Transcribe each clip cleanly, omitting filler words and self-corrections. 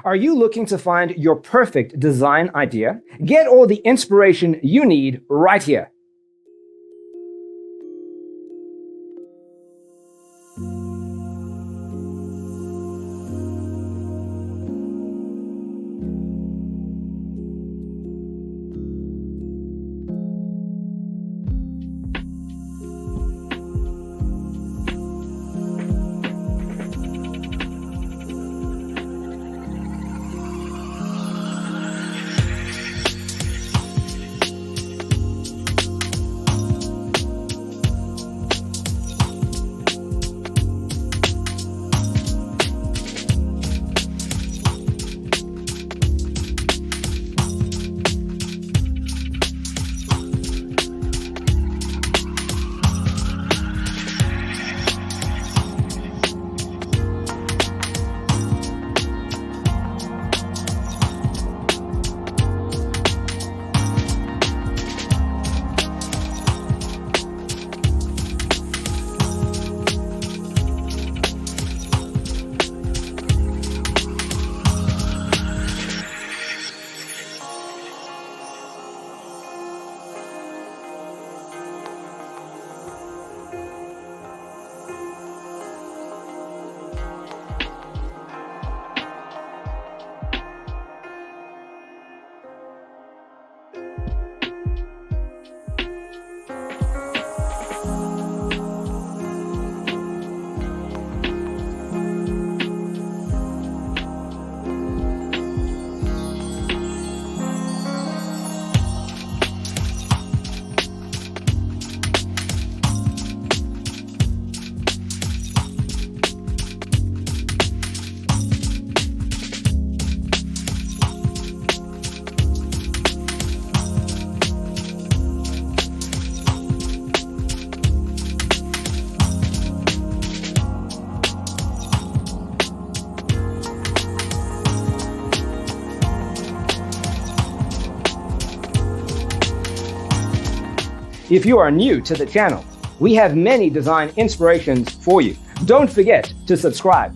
Are you looking to find your perfect design idea? Get all the inspiration you need right here. If you are new to the channel, we have many design inspirations for you. Don't forget to subscribe.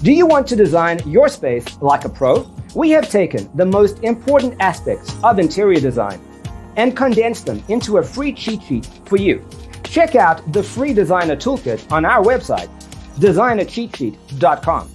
Do you want to design your space like a pro? We have taken the most important aspects of interior design and condensed them into a free cheat sheet for you. Check out the free designer toolkit on our website, designercheatsheet.com.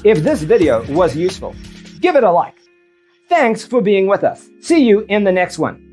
If this video was useful, give it a like. Thanks for being with us. See you in the next one.